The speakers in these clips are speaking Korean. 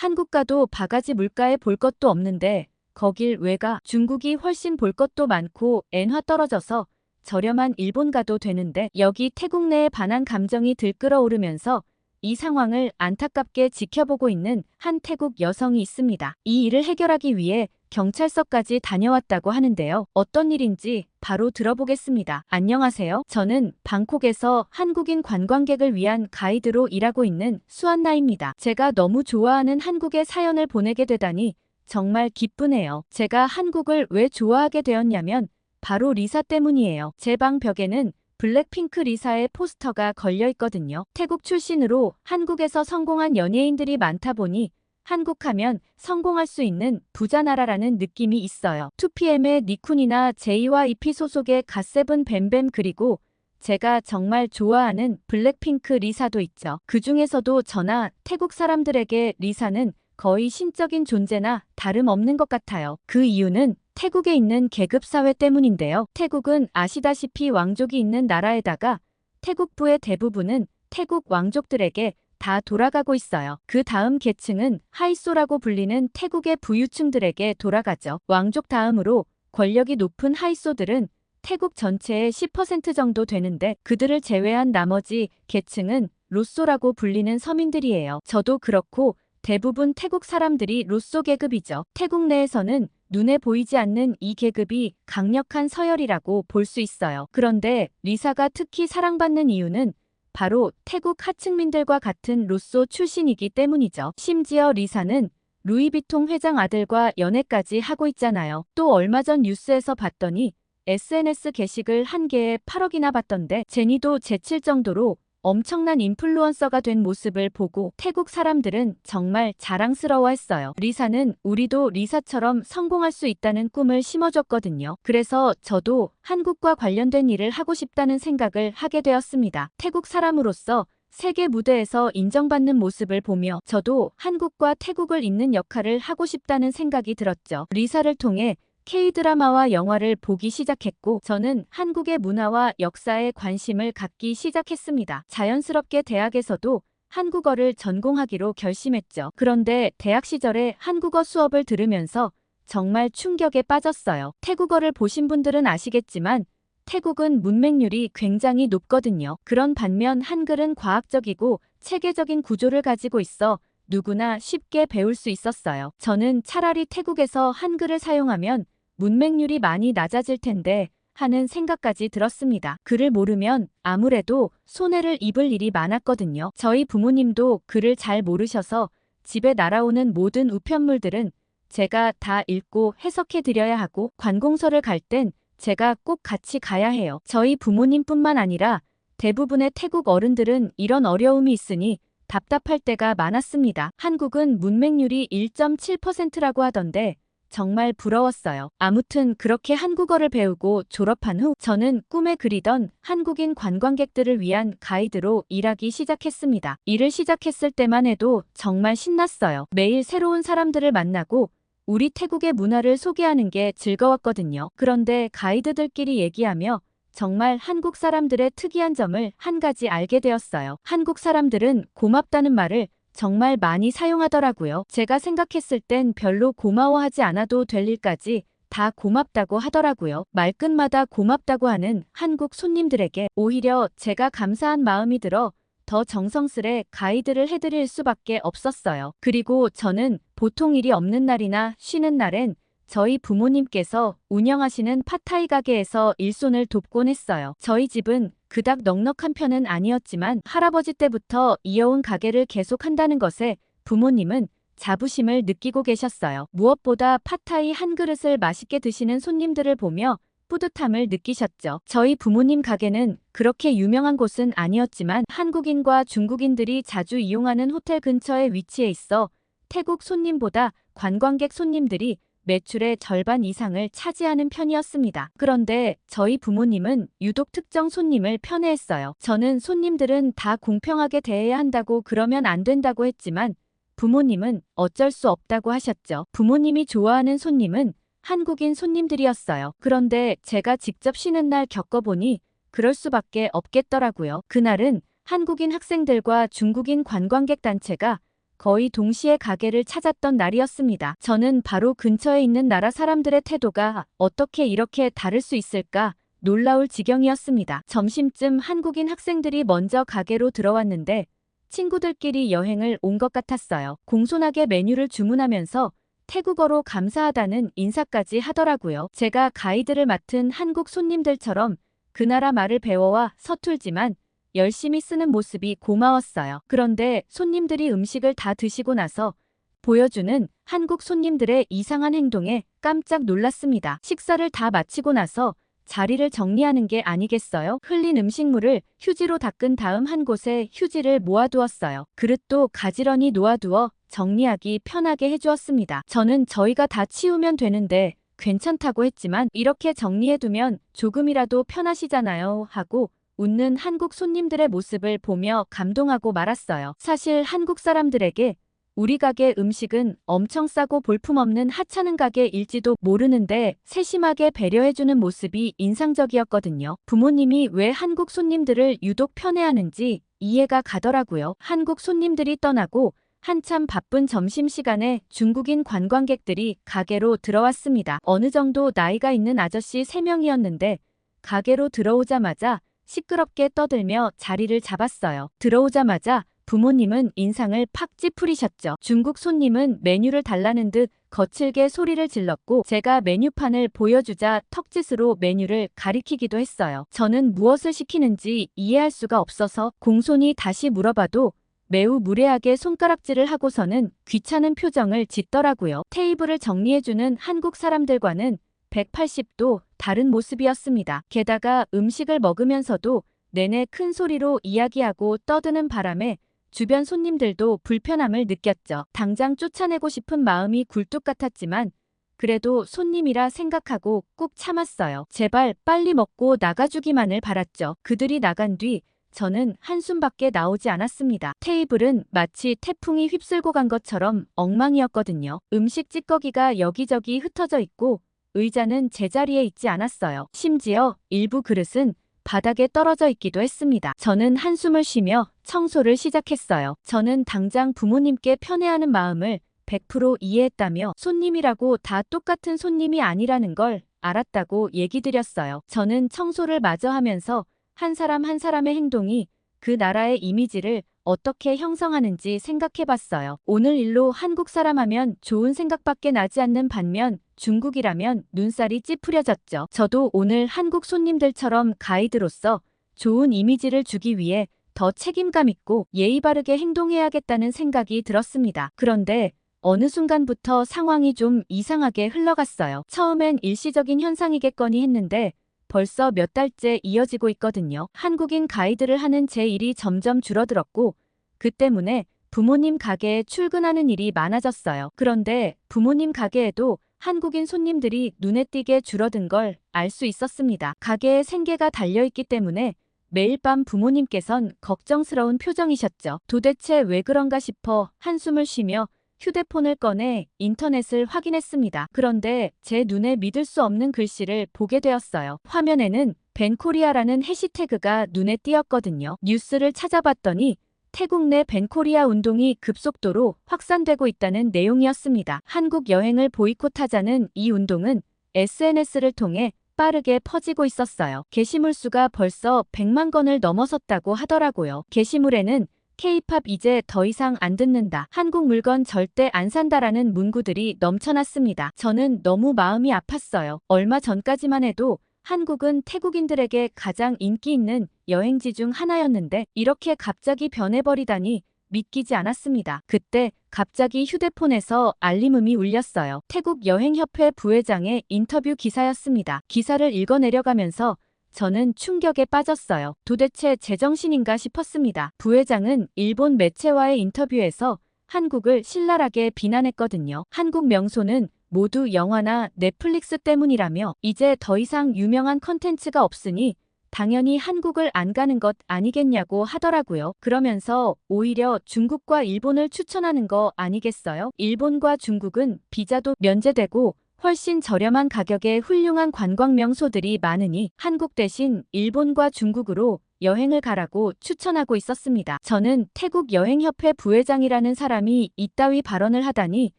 한국 가도 바가지 물가에 볼 것도 없는데 거길 왜 가? 중국이 훨씬 볼 것도 많고 엔화 떨어져서 저렴한 일본 가도 되는데 여기 태국 내에 반한 감정이 들끓어오르면서 이 상황을 안타깝게 지켜보고 있는 한 태국 여성이 있습니다. 이 일을 해결하기 위해 경찰서까지 다녀왔다고 하는데요. 어떤 일인지 바로 들어보겠습니다. 안녕하세요. 저는 방콕에서 한국인 관광객을 위한 가이드로 일하고 있는 수안나입니다. 제가 너무 좋아하는 한국의 사연을 보내게 되다니 정말 기쁘네요. 제가 한국을 왜 좋아하게 되었냐면 바로 리사 때문이에요. 제 방 벽에는 블랙핑크 리사의 포스터가 걸려 있거든요. 태국 출신으로 한국에서 성공한 연예인들이 많다 보니 한국하면 성공할 수 있는 부자 나라라는 느낌이 있어요. 2PM의 니쿤이나 JYP 소속의 갓세븐 뱀뱀 그리고 제가 정말 좋아하는 블랙핑크 리사도 있죠. 그 중에서도 저나 태국 사람들에게 리사는 거의 신적인 존재나 다름없는 것 같아요. 그 이유는 태국에 있는 계급사회 때문인데요. 태국은 아시다시피 왕족이 있는 나라에다가 태국부의 대부분은 태국 왕족들에게 다 돌아가고 있어요. 그 다음 계층은 하이소라고 불리는 태국의 부유층들에게 돌아가죠. 왕족 다음으로 권력이 높은 하이소들은 태국 전체의 10% 정도 되는데 그들을 제외한 나머지 계층은 로쏘라고 불리는 서민들이에요. 저도 그렇고 대부분 태국 사람들이 로쏘 계급이죠. 태국 내에서는 눈에 보이지 않는 이 계급이 강력한 서열이라고 볼 수 있어요. 그런데 리사가 특히 사랑받는 이유는 바로 태국 하층민들과 같은 로쏘 출신이기 때문이죠. 심지어 리사는 루이비통 회장 아들과 연애까지 하고 있잖아요. 또 얼마 전 뉴스에서 봤더니 SNS 게시글 한 개에 8억이나 받던데 제니도 제칠 정도로 엄청난 인플루언서가 된 모습을 보고 태국 사람들은 정말 자랑스러워했어요. 리사는 우리도 리사처럼 성공할 수 있다는 꿈을 심어줬거든요. 그래서 저도 한국과 관련된 일을 하고 싶다는 생각을 하게 되었습니다. 태국 사람으로서 세계 무대에서 인정받는 모습을 보며 저도 한국과 태국을 잇는 역할을 하고 싶다는 생각이 들었죠. 리사를 통해 K-드라마와 영화를 보기 시작했고 저는 한국의 문화와 역사에 관심을 갖기 시작했습니다. 자연스럽게 대학에서도 한국어를 전공하기로 결심했죠. 그런데 대학 시절에 한국어 수업을 들으면서 정말 충격에 빠졌어요. 태국어를 보신 분들은 아시겠지만 태국은 문맹률이 굉장히 높거든요. 그런 반면 한글은 과학적이고 체계적인 구조를 가지고 있어 누구나 쉽게 배울 수 있었어요. 저는 차라리 태국에서 한글을 사용하면 문맹률이 많이 낮아질 텐데 하는 생각까지 들었습니다. 글을 모르면 아무래도 손해를 입을 일이 많았거든요. 저희 부모님도 글을 잘 모르셔서 집에 날아오는 모든 우편물들은 제가 다 읽고 해석해 드려야 하고 관공서를 갈 땐 제가 꼭 같이 가야 해요. 저희 부모님뿐만 아니라 대부분의 태국 어른들은 이런 어려움이 있으니 답답할 때가 많았습니다. 한국은 문맹률이 1.7%라고 하던데 정말 부러웠어요. 아무튼 그렇게 한국어를 배우고 졸업한 후 저는 꿈에 그리던 한국인 관광객들을 위한 가이드로 일하기 시작했습니다. 일을 시작했을 때만 해도 정말 신났어요. 매일 새로운 사람들을 만나고 우리 태국의 문화를 소개하는 게 즐거웠거든요. 그런데 가이드들끼리 얘기하며 정말 한국 사람들의 특이한 점을 한 가지 알게 되었어요. 한국 사람들은 고맙다는 말을 정말 많이 사용하더라고요. 제가 생각했을 땐 별로 고마워하지 않아도 될 일까지 다 고맙다고 하더라고요. 말끝마다 고맙다고 하는 한국 손님들에게 오히려 제가 감사한 마음이 들어 더 정성스레 가이드를 해드릴 수밖에 없었어요. 그리고 저는 보통 일이 없는 날이나 쉬는 날엔 저희 부모님께서 운영하시는 팟타이 가게에서 일손을 돕곤 했어요. 저희 집은 그닥 넉넉한 편은 아니었지만 할아버지 때부터 이어온 가게를 계속한다는 것에 부모님은 자부심을 느끼고 계셨어요. 무엇보다 팟타이 한 그릇을 맛있게 드시는 손님들을 보며 뿌듯함을 느끼셨죠. 저희 부모님 가게는 그렇게 유명한 곳은 아니었지만 한국인과 중국인들이 자주 이용하는 호텔 근처에 위치해 있어 태국 손님보다 관광객 손님들이 매출의 절반 이상을 차지하는 편이었습니다. 그런데 저희 부모님은 유독 특정 손님을 편애했어요. 저는 손님들은 다 공평하게 대해야 한다고 그러면 안 된다고 했지만 부모님은 어쩔 수 없다고 하셨죠. 부모님이 좋아하는 손님은 한국인 손님들이었어요. 그런데 제가 직접 쉬는 날 겪어보니 그럴 수밖에 없겠더라고요. 그날은 한국인 학생들과 중국인 관광객 단체가 거의 동시에 가게를 찾았던 날이었습니다. 저는 바로 근처에 있는 나라 사람들의 태도가 어떻게 이렇게 다를 수 있을까 놀라울 지경이었습니다. 점심쯤 한국인 학생들이 먼저 가게로 들어왔는데 친구들끼리 여행을 온 것 같았어요. 공손하게 메뉴를 주문하면서 태국어로 감사하다는 인사까지 하더라고요. 제가 가이드를 맡은 한국 손님들처럼 그 나라 말을 배워와 서툴지만 열심히 쓰는 모습이 고마웠어요. 그런데 손님들이 음식을 다 드시고 나서 보여주는 한국 손님들의 이상한 행동에 깜짝 놀랐습니다. 식사를 다 마치고 나서 자리를 정리하는 게 아니겠어요? 흘린 음식물을 휴지로 닦은 다음 한 곳에 휴지를 모아두었어요. 그릇도 가지런히 놓아두어 정리하기 편하게 해주었습니다. 저는 저희가 다 치우면 되는데 괜찮다고 했지만 이렇게 정리해두면 조금이라도 편하시잖아요 하고 웃는 한국 손님들의 모습을 보며 감동하고 말았어요. 사실 한국 사람들에게 우리 가게 음식은 엄청 싸고 볼품없는 하찮은 가게일지도 모르는데 세심하게 배려해주는 모습이 인상적이었거든요. 부모님이 왜 한국 손님들을 유독 편애하는지 이해가 가더라고요. 한국 손님들이 떠나고 한참 바쁜 점심시간에 중국인 관광객들이 가게로 들어왔습니다. 어느 정도 나이가 있는 아저씨 3명이었는데 가게로 들어오자마자 시끄럽게 떠들며 자리를 잡았어요. 들어오자마자 부모님은 인상을 팍 찌푸리셨죠. 중국 손님은 메뉴를 달라는 듯 거칠게 소리를 질렀고 제가 메뉴판을 보여주자 턱짓으로 메뉴를 가리키기도 했어요. 저는 무엇을 시키는지 이해할 수가 없어서 공손히 다시 물어봐도 매우 무례하게 손가락질을 하고서는 귀찮은 표정을 짓더라고요. 테이블을 정리해주는 한국 사람들과는 180도 다른 모습이었습니다. 게다가 음식을 먹으면서도 내내 큰 소리로 이야기하고 떠드는 바람에 주변 손님들도 불편함을 느꼈죠. 당장 쫓아내고 싶은 마음이 굴뚝 같았지만 그래도 손님이라 생각하고 꾹 참았어요. 제발 빨리 먹고 나가주기만을 바랐죠. 그들이 나간 뒤 저는 한숨밖에 나오지 않았습니다. 테이블은 마치 태풍이 휩쓸고 간 것처럼 엉망이었거든요. 음식 찌꺼기가 여기저기 흩어져 있고 의자는 제자리에 있지 않았어요. 심지어 일부 그릇은 바닥에 떨어져 있기도 했습니다. 저는 한숨을 쉬며 청소를 시작했어요. 저는 당장 부모님께 편애하는 마음을 100% 이해했다며 손님이라고 다 똑같은 손님이 아니라는 걸 알았다고 얘기 드렸어요. 저는 청소를 마저 하면서 한 사람 한 사람의 행동이 그 나라의 이미지를 어떻게 형성하는지 생각해봤어요. 오늘 일로 한국 사람 하면 좋은 생각밖에 나지 않는 반면 중국이라면 눈살이 찌푸려졌죠. 저도 오늘 한국 손님들처럼 가이드로서 좋은 이미지를 주기 위해 더 책임감 있고 예의 바르게 행동해야겠다는 생각이 들었습니다. 그런데 어느 순간부터 상황이 좀 이상하게 흘러갔어요. 처음엔 일시적인 현상이겠거니 했는데 벌써 몇 달째 이어지고 있거든요. 한국인 가이드를 하는 제 일이 점점 줄어들었고 그 때문에 부모님 가게에 출근하는 일이 많아졌어요. 그런데 부모님 가게에도 한국인 손님들이 눈에 띄게 줄어든 걸 알 수 있었습니다. 가게에 생계가 달려있기 때문에 매일 밤 부모님께선 걱정스러운 표정이셨죠. 도대체 왜 그런가 싶어 한숨을 쉬며 휴대폰을 꺼내 인터넷을 확인했습니다. 그런데 제 눈에 믿을 수 없는 글씨를 보게 되었어요. 화면에는 벤코리아라는 해시태그가 눈에 띄었거든요. 뉴스를 찾아봤더니 태국 내 벤코리아 운동이 급속도로 확산되고 있다는 내용이었습니다. 한국 여행을 보이콧하자는 이 운동은 SNS를 통해 빠르게 퍼지고 있었어요. 게시물 수가 벌써 100만 건을 넘어섰다고 하더라고요. 게시물에는 K-팝 이제 더 이상 안 듣는다. 한국 물건 절대 안 산다라는 문구들이 넘쳐났습니다. 저는 너무 마음이 아팠어요. 얼마 전까지만 해도 한국은 태국인들에게 가장 인기 있는 여행지 중 하나였는데 이렇게 갑자기 변해버리다니 믿기지 않았습니다. 그때 갑자기 휴대폰에서 알림음이 울렸어요. 태국 여행협회 부회장의 인터뷰 기사였습니다. 기사를 읽어내려가면서 저는 충격에 빠졌어요. 도대체 제정신인가 싶었습니다. 부회장은 일본 매체와의 인터뷰에서 한국을 신랄하게 비난했거든요. 한국 명소는 모두 영화나 넷플릭스 때문이라며 이제 더 이상 유명한 컨텐츠가 없으니 당연히 한국을 안 가는 것 아니겠냐고 하더라고요. 그러면서 오히려 중국과 일본을 추천하는 거 아니겠어요? 일본과 중국은 비자도 면제되고 훨씬 저렴한 가격에 훌륭한 관광 명소들이 많으니 한국 대신 일본과 중국으로 여행을 가라고 추천하고 있었습니다. 저는 태국여행협회 부회장이라는 사람이 이따위 발언을 하다니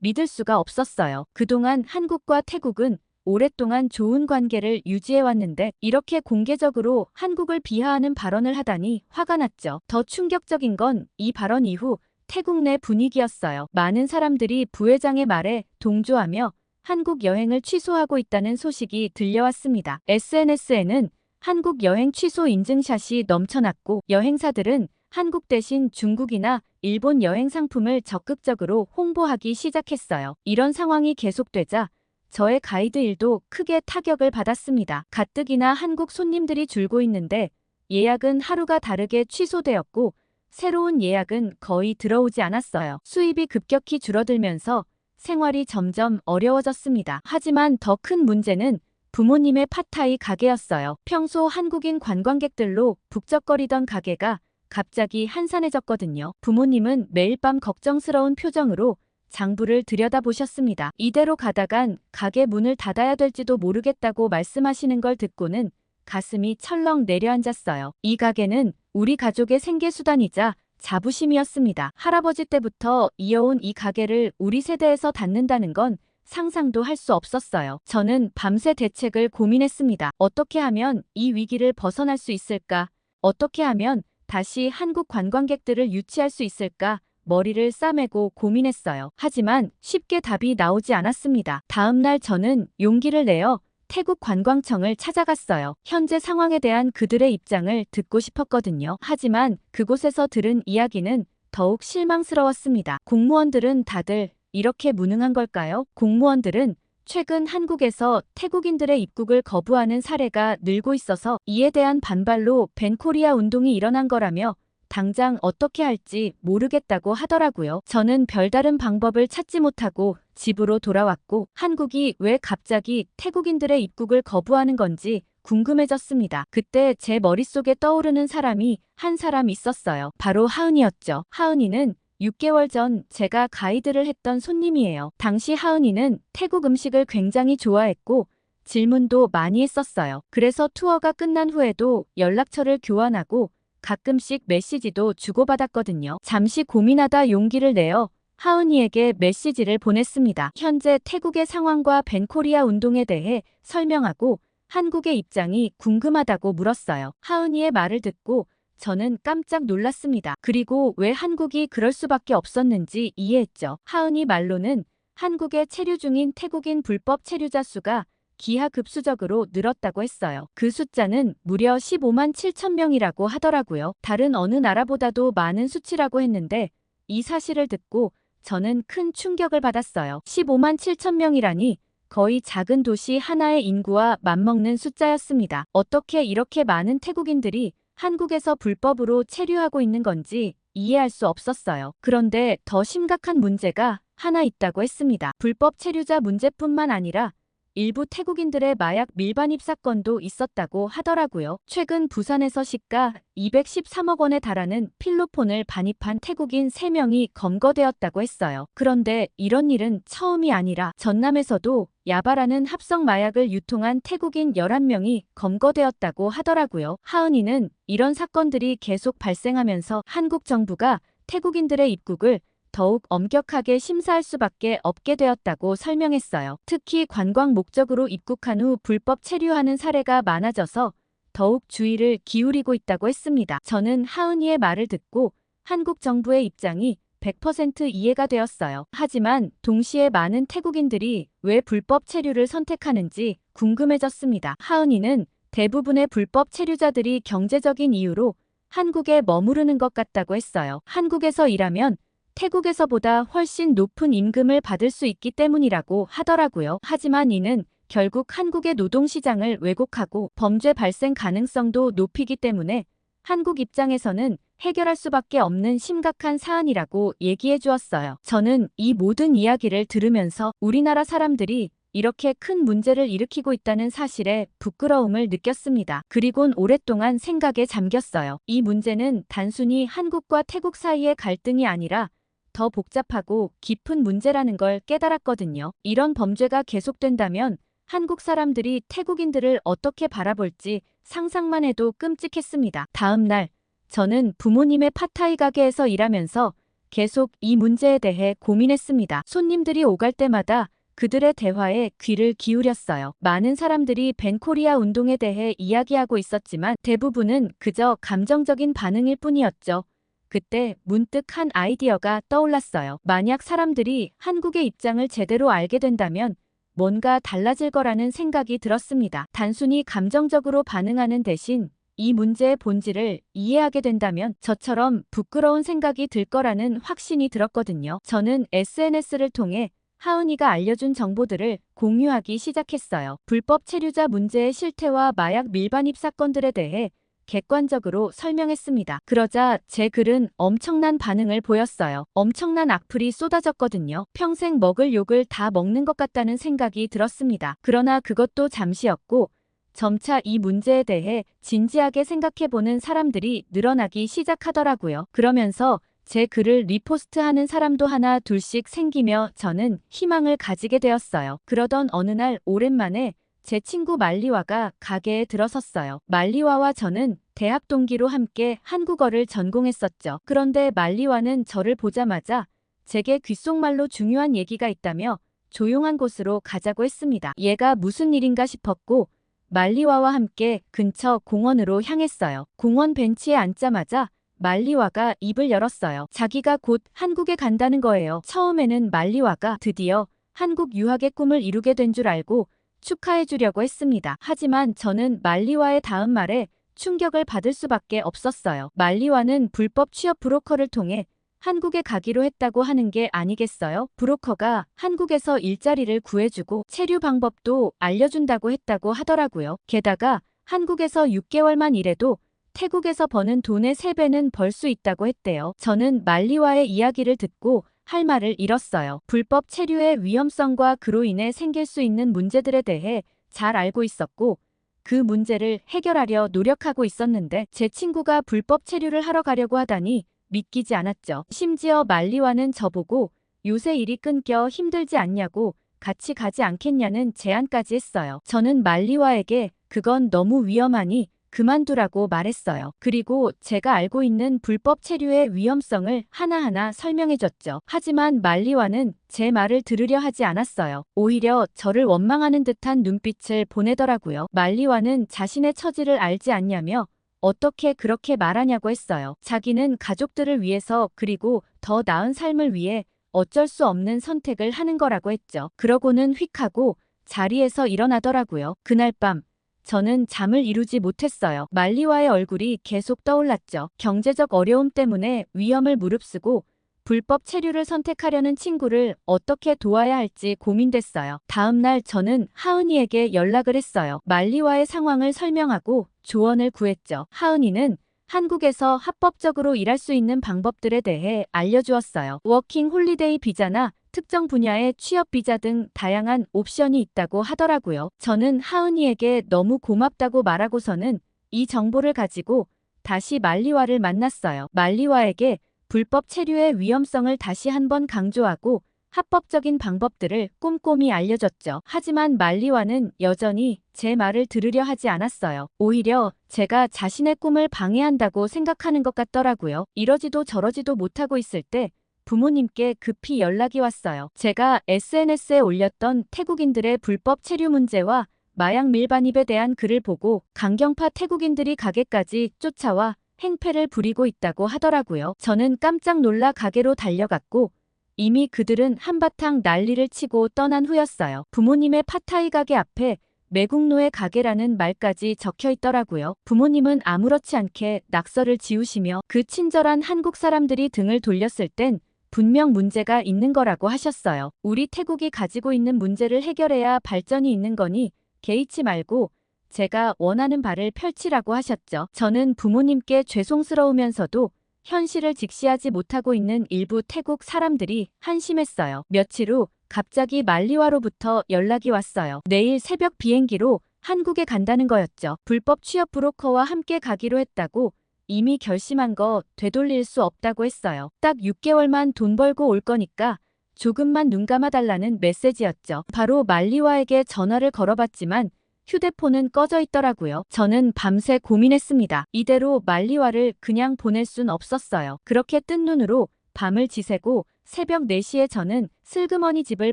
믿을 수가 없었어요. 그동안 한국과 태국은 오랫동안 좋은 관계를 유지해왔는데 이렇게 공개적으로 한국을 비하하는 발언을 하다니 화가 났죠. 더 충격적인 건 이 발언 이후 태국 내 분위기였어요. 많은 사람들이 부회장의 말에 동조하며 한국 여행을 취소하고 있다는 소식이 들려왔습니다. SNS에는 한국 여행 취소 인증샷이 넘쳐났고 여행사들은 한국 대신 중국이나 일본 여행 상품을 적극적으로 홍보하기 시작했어요. 이런 상황이 계속되자 저의 가이드 일도 크게 타격을 받았습니다. 가뜩이나 한국 손님들이 줄고 있는데 예약은 하루가 다르게 취소되었고 새로운 예약은 거의 들어오지 않았어요. 수입이 급격히 줄어들면서 생활이 점점 어려워졌습니다. 하지만 더 큰 문제는 부모님의 팟타이 가게였어요. 평소 한국인 관광객들로 북적거리던 가게가 갑자기 한산해졌거든요. 부모님은 매일 밤 걱정스러운 표정으로 장부를 들여다보셨습니다. 이대로 가다간 가게 문을 닫아야 될지도 모르겠다고 말씀하시는 걸 듣고는 가슴이 철렁 내려앉았어요. 이 가게는 우리 가족의 생계수단이자 자부심이었습니다. 할아버지 때부터 이어온 이 가게를 우리 세대에서 닫는다는 건 상상도 할 수 없었어요. 저는 밤새 대책을 고민했습니다. 어떻게 하면 이 위기를 벗어날 수 있을까? 어떻게 하면 다시 한국 관광객들을 유치할 수 있을까? 머리를 싸매고 고민했어요. 하지만 쉽게 답이 나오지 않았습니다. 다음 날 저는 용기를 내어 태국 관광청을 찾아갔어요. 현재 상황에 대한 그들의 입장을 듣고 싶었거든요. 하지만 그곳에서 들은 이야기는 더욱 실망스러웠습니다. 공무원들은 다들 이렇게 무능한 걸까요? 공무원들은 최근 한국에서 태국인들의 입국을 거부하는 사례가 늘고 있어서 이에 대한 반발로 벤코리아 운동이 일어난 거라며 당장 어떻게 할지 모르겠다고 하더라고요. 저는 별다른 방법을 찾지 못하고 집으로 돌아왔고 한국이 왜 갑자기 태국인들의 입국을 거부하는 건지 궁금해졌습니다. 그때 제 머릿속에 떠오르는 사람이 한 사람 있었어요. 바로 하은이였죠. 하은이는 6개월 전 제가 가이드를 했던 손님이에요. 당시 하은이는 태국 음식을 굉장히 좋아했고 질문도 많이 했었어요. 그래서 투어가 끝난 후에도 연락처를 교환하고 가끔씩 메시지도 주고받았거든요. 잠시 고민하다 용기를 내어 하은이에게 메시지를 보냈습니다. 현재 태국의 상황과 벤코리아 운동에 대해 설명하고 한국의 입장이 궁금하다고 물었어요. 하은이의 말을 듣고 저는 깜짝 놀랐습니다. 그리고 왜 한국이 그럴 수밖에 없었는지 이해했죠. 하은이 말로는 한국에 체류 중인 태국인 불법 체류자 수가 기하급수적으로 늘었다고 했어요. 그 숫자는 무려 15만 7천 명이라고 하더라고요. 다른 어느 나라보다도 많은 수치라고 했는데 이 사실을 듣고 저는 큰 충격을 받았어요. 15만 7천 명이라니 거의 작은 도시 하나의 인구와 맞먹는 숫자였습니다. 어떻게 이렇게 많은 태국인들이 한국에서 불법으로 체류하고 있는 건지 이해할 수 없었어요. 그런데 더 심각한 문제가 하나 있다고 했습니다. 불법 체류자 문제뿐만 아니라 일부 태국인들의 마약 밀반입 사건도 있었다고 하더라고요. 최근 부산에서 시가 213억 원에 달하는 필로폰을 반입한 태국인 3명이 검거되었다고 했어요. 그런데 이런 일은 처음이 아니라 전남에서도 야바라는 합성 마약을 유통한 태국인 11명이 검거되었다고 하더라고요. 하은이는 이런 사건들이 계속 발생하면서 한국 정부가 태국인들의 입국을 더욱 엄격하게 심사할 수밖에 없게 되었다고 설명했어요. 특히 관광 목적으로 입국한 후 불법 체류하는 사례가 많아져서 더욱 주의를 기울이고 있다고 했습니다. 저는 하은이의 말을 듣고 한국 정부의 입장이 100% 이해가 되었어요. 하지만 동시에 많은 태국인들이 왜 불법 체류를 선택하는지 궁금해졌습니다. 하은이는 대부분의 불법 체류자들이 경제적인 이유로 한국에 머무르는 것 같다고 했어요. 한국에서 일하면 태국에서보다 훨씬 높은 임금을 받을 수 있기 때문이라고 하더라고요. 하지만 이는 결국 한국의 노동시장을 왜곡하고 범죄 발생 가능성도 높이기 때문에 한국 입장에서는 해결할 수밖에 없는 심각한 사안이라고 얘기해 주었어요. 저는 이 모든 이야기를 들으면서 우리나라 사람들이 이렇게 큰 문제를 일으키고 있다는 사실에 부끄러움을 느꼈습니다. 그리곤 오랫동안 생각에 잠겼어요. 이 문제는 단순히 한국과 태국 사이의 갈등이 아니라 더 복잡하고 깊은 문제라는 걸 깨달았거든요. 이런 범죄가 계속된다면 한국 사람들이 태국인들을 어떻게 바라볼지 상상만 해도 끔찍했습니다. 다음 날, 저는 부모님의 팟타이 가게에서 일하면서 계속 이 문제에 대해 고민했습니다. 손님들이 오갈 때마다 그들의 대화에 귀를 기울였어요. 많은 사람들이 벤코리아 운동에 대해 이야기하고 있었지만 대부분은 그저 감정적인 반응일 뿐이었죠. 그때 문득 한 아이디어가 떠올랐어요. 만약 사람들이 한국의 입장을 제대로 알게 된다면 뭔가 달라질 거라는 생각이 들었습니다. 단순히 감정적으로 반응하는 대신 이 문제의 본질을 이해하게 된다면 저처럼 부끄러운 생각이 들 거라는 확신이 들었거든요. 저는 SNS를 통해 하은이가 알려준 정보들을 공유하기 시작했어요. 불법 체류자 문제의 실태와 마약 밀반입 사건들에 대해 객관적으로 설명했습니다. 그러자 제 글은 엄청난 반응을 보였어요. 엄청난 악플이 쏟아졌거든요. 평생 먹을 욕을 다 먹는 것 같다는 생각이 들었습니다. 그러나 그것도 잠시였고 점차 이 문제에 대해 진지하게 생각해보는 사람들이 늘어나기 시작하더라고요. 그러면서 제 글을 리포스트하는 사람도 하나 둘씩 생기며 저는 희망을 가지게 되었어요. 그러던 어느 날 오랜만에 제 친구 말리와가 가게에 들어섰어요. 말리와와 저는 대학 동기로 함께 한국어를 전공했었죠. 그런데 말리와는 저를 보자마자 제게 귓속말로 중요한 얘기가 있다며 조용한 곳으로 가자고 했습니다. 얘가 무슨 일인가 싶었고 말리와와 함께 근처 공원으로 향했어요. 공원 벤치에 앉자마자 말리와가 입을 열었어요. 자기가 곧 한국에 간다는 거예요. 처음에는 말리와가 드디어 한국 유학의 꿈을 이루게 된 줄 알고 축하해 주려고 했습니다. 하지만 저는 말리와의 다음 말에 충격을 받을 수밖에 없었어요. 말리와는 불법 취업 브로커를 통해 한국에 가기로 했다고 하는 게 아니겠어요? 브로커가 한국에서 일자리를 구해주고 체류 방법도 알려준다고 했다고 하더라고요. 게다가 한국에서 6개월만 일해도 태국에서 버는 돈의 3배는 벌 수 있다고 했대요. 저는 말리와의 이야기를 듣고 할 말을 잃었어요. 불법 체류의 위험성과 그로 인해 생길 수 있는 문제들에 대해 잘 알고 있었고 그 문제를 해결하려 노력하고 있었는데 제 친구가 불법 체류를 하러 가려고 하다니 믿기지 않았죠. 심지어 말리와는 저보고 요새 일이 끊겨 힘들지 않냐고 같이 가지 않겠냐는 제안까지 했어요. 저는 말리와에게 그건 너무 위험하니 그만두라고 말했어요. 그리고 제가 알고 있는 불법 체류의 위험성을 하나하나 설명해줬죠. 하지만 말리와는 제 말을 들으려 하지 않았어요. 오히려 저를 원망하는 듯한 눈빛을 보내더라고요. 말리와는 자신의 처지를 알지 않냐며 어떻게 그렇게 말하냐고 했어요. 자기는 가족들을 위해서 그리고 더 나은 삶을 위해 어쩔 수 없는 선택을 하는 거라고 했죠. 그러고는 휙 하고 자리에서 일어나더라고요. 그날 밤 저는 잠을 이루지 못했어요. 말리와의 얼굴이 계속 떠올랐죠. 경제적 어려움 때문에 위험을 무릅쓰고 불법 체류를 선택하려는 친구를 어떻게 도와야 할지 고민됐어요. 다음 날 저는 하은이에게 연락을 했어요. 말리와의 상황을 설명하고 조언을 구했죠. 하은이는 한국에서 합법적으로 일할 수 있는 방법들에 대해 알려주었어요. 워킹 홀리데이 비자나 특정 분야의 취업 비자 등 다양한 옵션이 있다고 하더라고요. 저는 하은이에게 너무 고맙다고 말하고서는 이 정보를 가지고 다시 말리와를 만났어요. 말리와에게 불법 체류의 위험성을 다시 한번 강조하고 합법적인 방법들을 꼼꼼히 알려줬죠. 하지만 말리와는 여전히 제 말을 들으려 하지 않았어요. 오히려 제가 자신의 꿈을 방해한다고 생각하는 것 같더라고요. 이러지도 저러지도 못하고 있을 때 부모님께 급히 연락이 왔어요. 제가 SNS에 올렸던 태국인들의 불법 체류 문제와 마약 밀반입에 대한 글을 보고 강경파 태국인들이 가게까지 쫓아와 행패를 부리고 있다고 하더라고요. 저는 깜짝 놀라 가게로 달려갔고 이미 그들은 한바탕 난리를 치고 떠난 후였어요. 부모님의 팟타이 가게 앞에 매국노의 가게라는 말까지 적혀 있더라고요. 부모님은 아무렇지 않게 낙서를 지우시며 그 친절한 한국 사람들이 등을 돌렸을 땐 분명 문제가 있는 거라고 하셨어요. 우리 태국이 가지고 있는 문제를 해결해야 발전이 있는 거니 개의치 말고 제가 원하는 바를 펼치라고 하셨죠. 저는 부모님께 죄송스러우면서도 현실을 직시하지 못하고 있는 일부 태국 사람들이 한심했어요. 며칠 후 갑자기 말리와로부터 연락이 왔어요. 내일 새벽 비행기로 한국에 간다는 거였죠. 불법 취업 브로커와 함께 가기로 했다고 이미 결심한 거 되돌릴 수 없다고 했어요. 딱 6개월만 돈 벌고 올 거니까 조금만 눈 감아달라는 메시지였죠. 바로 말리와에게 전화를 걸어봤지만 휴대폰은 꺼져 있더라고요. 저는 밤새 고민했습니다. 이대로 말리와를 그냥 보낼 순 없었어요. 그렇게 뜬 눈으로 밤을 지새고 새벽 4시에 저는 슬그머니 집을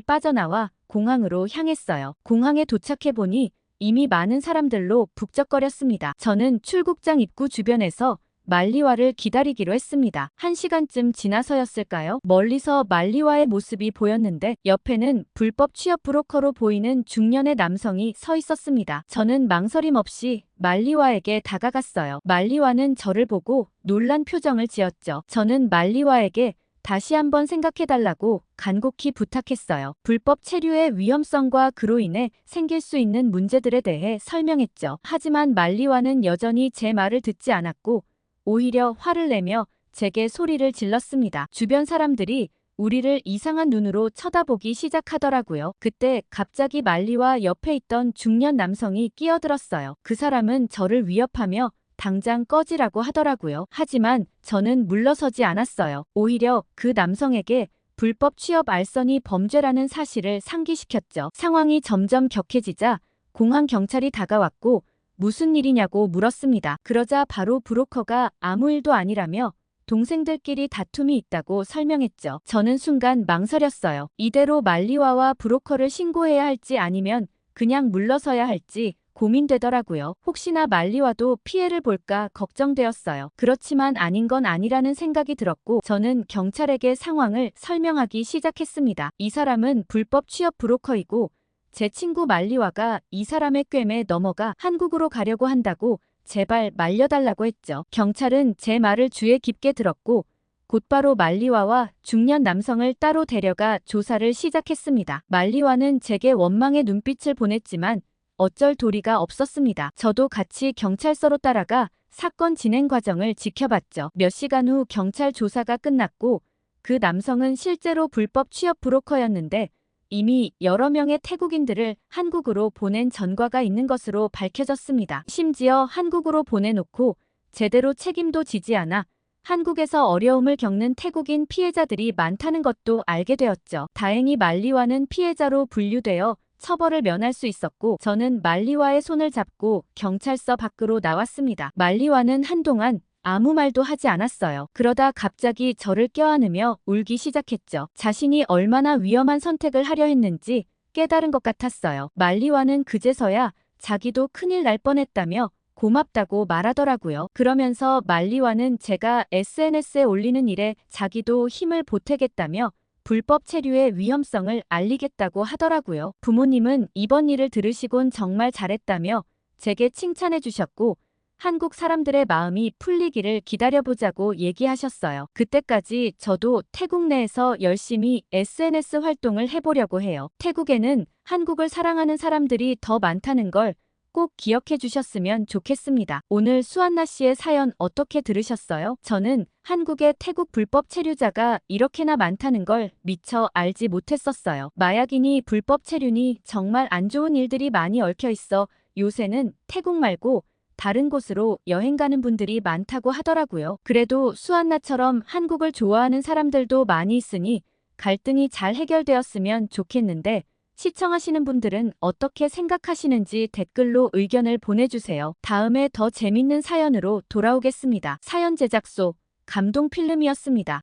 빠져나와 공항으로 향했어요. 공항에 도착해보니 이미 많은 사람들로 북적거렸습니다. 저는 출국장 입구 주변에서 말리와를 기다리기로 했습니다. 1시간쯤 지나서였을까요? 멀리서 말리와의 모습이 보였는데 옆에는 불법 취업 브로커로 보이는 중년의 남성이 서 있었습니다. 저는 망설임 없이 말리와에게 다가갔어요. 말리와는 저를 보고 놀란 표정을 지었죠. 저는 말리와에게 다시 한번 생각해달라고 간곡히 부탁했어요. 불법 체류의 위험성과 그로 인해 생길 수 있는 문제들에 대해 설명했죠. 하지만 말리와는 여전히 제 말을 듣지 않았고 오히려 화를 내며 제게 소리를 질렀습니다. 주변 사람들이 우리를 이상한 눈으로 쳐다보기 시작하더라고요. 그때 갑자기 말리와 옆에 있던 중년 남성이 끼어들었어요. 그 사람은 저를 위협하며 당장 꺼지라고 하더라고요. 하지만 저는 물러서지 않았어요. 오히려 그 남성에게 불법 취업 알선이 범죄라는 사실을 상기시켰죠. 상황이 점점 격해지자 공항 경찰이 다가왔고 무슨 일이냐고 물었습니다. 그러자 바로 브로커가 아무 일도 아니라며 동생들끼리 다툼이 있다고 설명했죠. 저는 순간 망설였어요. 이대로 말리와와 브로커를 신고해야 할지 아니면 그냥 물러서야 할지 고민되더라고요. 혹시나 말리와도 피해를 볼까 걱정되었어요. 그렇지만 아닌 건 아니라는 생각이 들었고 저는 경찰에게 상황을 설명하기 시작했습니다. 이 사람은 불법 취업 브로커이고 제 친구 말리와가 이 사람의 꿰매 넘어가 한국으로 가려고 한다고 제발 말려달라고 했죠. 경찰은 제 말을 귀에 깊게 들었고 곧바로 말리와와 중년 남성을 따로 데려가 조사를 시작했습니다. 말리와는 제게 원망의 눈빛을 보냈지만 어쩔 도리가 없었습니다. 저도 같이 경찰서로 따라가 사건 진행 과정을 지켜봤죠. 몇 시간 후 경찰 조사가 끝났고 그 남성은 실제로 불법 취업 브로커였는데 이미 여러 명의 태국인들을 한국으로 보낸 전과가 있는 것으로 밝혀졌습니다. 심지어 한국으로 보내놓고 제대로 책임도 지지 않아 한국에서 어려움을 겪는 태국인 피해자들이 많다는 것도 알게 되었죠. 다행히 말리와는 피해자로 분류되어 처벌을 면할 수 있었고 저는 말리와의 손을 잡고 경찰서 밖으로 나왔습니다. 말리와는 한동안 아무 말도 하지 않았어요. 그러다 갑자기 저를 껴안으며 울기 시작했죠. 자신이 얼마나 위험한 선택을 하려 했는지 깨달은 것 같았어요. 말리와는 그제서야 자기도 큰일 날 뻔했다며 고맙다고 말하더라고요. 그러면서 말리와는 제가 SNS에 올리는 일에 자기도 힘을 보태겠다며 불법 체류의 위험성을 알리겠다고 하더라고요. 부모님은 이번 일을 들으시곤 정말 잘했다며 제게 칭찬해 주셨고 한국 사람들의 마음이 풀리기를 기다려보자고 얘기하셨어요. 그때까지 저도 태국 내에서 열심히 SNS 활동을 해보려고 해요. 태국에는 한국을 사랑하는 사람들이 더 많다는 걸 꼭 기억해 주셨으면 좋겠습니다. 오늘 수안나 씨의 사연 어떻게 들으셨어요? 저는 한국의 태국 불법 체류자가 이렇게나 많다는 걸 미처 알지 못했었어요. 마약이니 불법 체류니 정말 안 좋은 일들이 많이 얽혀 있어 요새는 태국 말고 다른 곳으로 여행 가는 분들이 많다고 하더라고요. 그래도 수안나처럼 한국을 좋아하는 사람들도 많이 있으니 갈등이 잘 해결되었으면 좋겠는데 시청하시는 분들은 어떻게 생각하시는지 댓글로 의견을 보내주세요. 다음에 더 재밌는 사연으로 돌아오겠습니다. 사연 제작소 감동필름이었습니다.